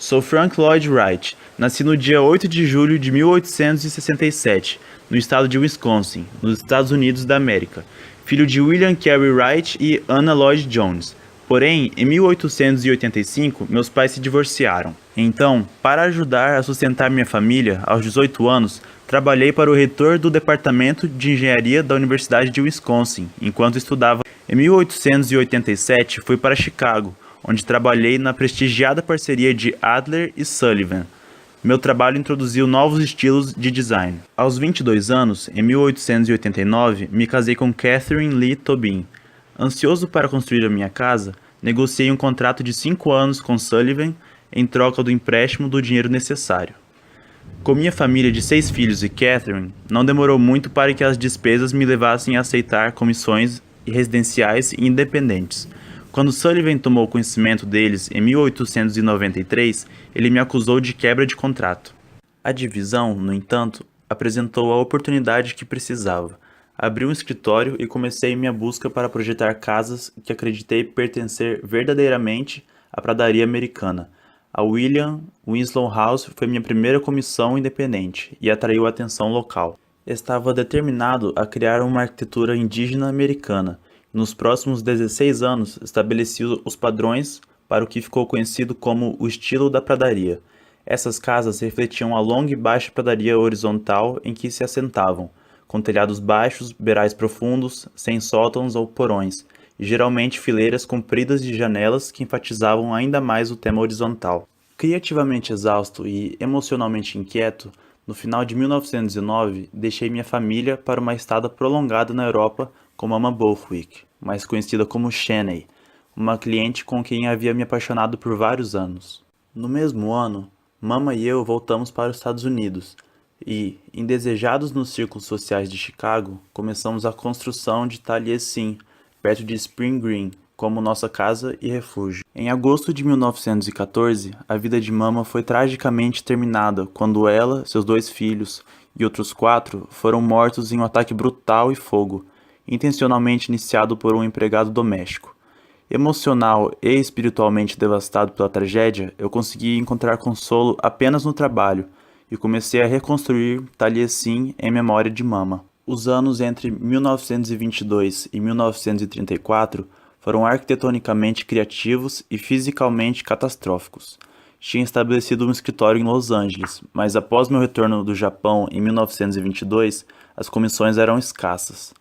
Sou Frank Lloyd Wright. Nasci no dia 8 de julho de 1867, no estado de Wisconsin, nos Estados Unidos da América. Filho de William Carey Wright e Anna Lloyd Jones. Porém, em 1885, meus pais se divorciaram. Então, para ajudar a sustentar minha família, aos 18 anos, trabalhei para o reitor do Departamento de Engenharia da Universidade de Wisconsin, enquanto estudava. Em 1887, fui para Chicago, onde trabalhei na prestigiada parceria de Adler e Sullivan. Meu trabalho introduziu novos estilos de design. Aos 22 anos, em 1889, me casei com Catherine Lee Tobin. Ansioso para construir a minha casa, negociei um contrato de 5 anos com Sullivan em troca do empréstimo do dinheiro necessário. Com minha família de 6 filhos e Catherine, não demorou muito para que as despesas me levassem a aceitar comissões residenciais e independentes. Quando Sullivan tomou conhecimento deles em 1893, ele me acusou de quebra de contrato. A divisão, no entanto, apresentou a oportunidade que precisava. Abri um escritório e comecei minha busca para projetar casas que acreditei pertencer verdadeiramente à pradaria americana. A William Winslow House foi minha primeira comissão independente e atraiu a atenção local. Estava determinado a criar uma arquitetura indígena americana. Nos próximos 16 anos, estabeleci os padrões para o que ficou conhecido como o estilo da pradaria. Essas casas refletiam a longa e baixa pradaria horizontal em que se assentavam, com telhados baixos, beirais profundos, sem sótãos ou porões, e geralmente fileiras compridas de janelas que enfatizavam ainda mais o tema horizontal. Criativamente exausto e emocionalmente inquieto, no final de 1909, deixei minha família para uma estada prolongada na Europa com Mama Bothwick, mais conhecida como Shanae, uma cliente com quem havia me apaixonado por vários anos. No mesmo ano, Mama e eu voltamos para os Estados Unidos e, indesejados nos círculos sociais de Chicago, começamos a construção de Taliesin, perto de Spring Green, como nossa casa e refúgio. Em agosto de 1914, a vida de Mama foi tragicamente terminada quando ela, seus 2 filhos e outros 4 foram mortos em um ataque brutal e fogo, intencionalmente iniciado por um empregado doméstico. Emocional e espiritualmente devastado pela tragédia, eu consegui encontrar consolo apenas no trabalho e comecei a reconstruir Taliesin em memória de Mama. Os anos entre 1922 e 1934 foram arquitetonicamente criativos e fisicamente catastróficos. Tinha estabelecido um escritório em Los Angeles, mas após meu retorno do Japão em 1922, as comissões eram escassas.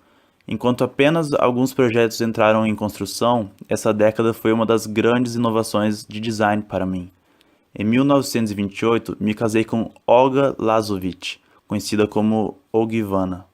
Enquanto apenas alguns projetos entraram em construção, essa década foi uma das grandes inovações de design para mim. Em 1928, me casei com Olga Lazovich, conhecida como Ogivana.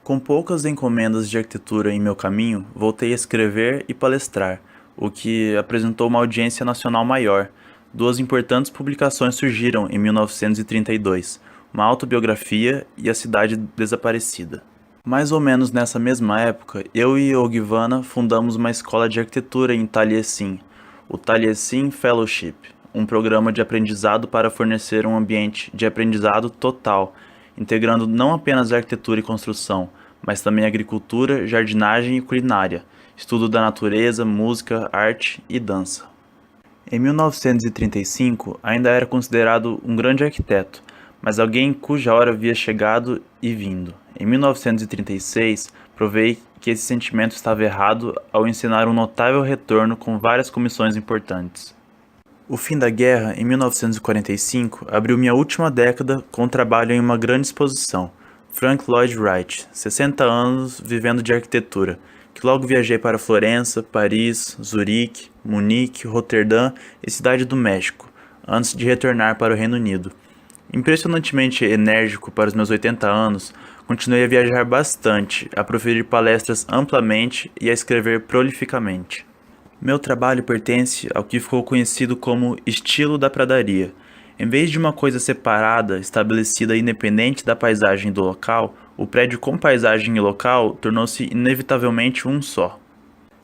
Com poucas encomendas de arquitetura em meu caminho, voltei a escrever e palestrar, o que apresentou uma audiência nacional maior. 2 importantes publicações surgiram em 1932, uma autobiografia e A Cidade Desaparecida. Mais ou menos nessa mesma época, eu e Ogivana fundamos uma escola de arquitetura em Taliesin, o Taliesin Fellowship, um programa de aprendizado para fornecer um ambiente de aprendizado total, integrando não apenas arquitetura e construção, mas também agricultura, jardinagem e culinária, estudo da natureza, música, arte e dança. Em 1935, ainda era considerado um grande arquiteto, mas alguém cuja hora havia chegado e vindo. Em 1936, provei que esse sentimento estava errado ao ensinar um notável retorno com várias comissões importantes. O fim da guerra, em 1945, abriu minha última década com trabalho em uma grande exposição, Frank Lloyd Wright, 60 anos vivendo de arquitetura, que logo viajei para Florença, Paris, Zurique, Munique, Roterdã e Cidade do México, antes de retornar para o Reino Unido. Impressionantemente enérgico para os meus 80 anos, continuei a viajar bastante, a proferir palestras amplamente e a escrever prolificamente. Meu trabalho pertence ao que ficou conhecido como estilo da pradaria. Em vez de uma coisa separada, estabelecida independente da paisagem do local, o prédio com paisagem e local tornou-se inevitavelmente um só.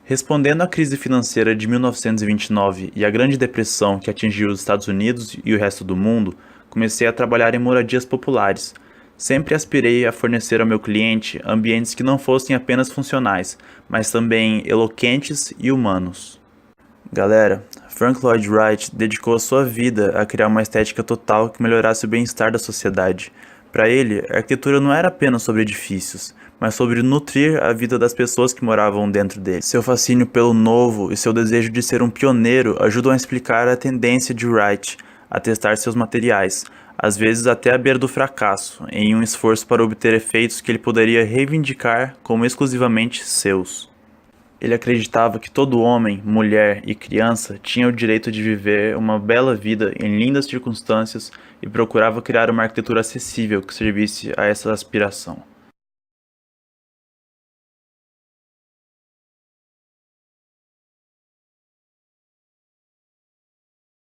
Respondendo à crise financeira de 1929 e à Grande Depressão que atingiu os Estados Unidos e o resto do mundo, comecei a trabalhar em moradias populares. Sempre aspirei a fornecer ao meu cliente ambientes que não fossem apenas funcionais, mas também eloquentes e humanos. Galera, Frank Lloyd Wright dedicou a sua vida a criar uma estética total que melhorasse o bem-estar da sociedade. Para ele, a arquitetura não era apenas sobre edifícios, mas sobre nutrir a vida das pessoas que moravam dentro dele. Seu fascínio pelo novo e seu desejo de ser um pioneiro ajudam a explicar a tendência de Wright a testar seus materiais, às vezes até à beira do fracasso, em um esforço para obter efeitos que ele poderia reivindicar como exclusivamente seus. Ele acreditava que todo homem, mulher e criança tinha o direito de viver uma bela vida em lindas circunstâncias e procurava criar uma arquitetura acessível que servisse a essa aspiração.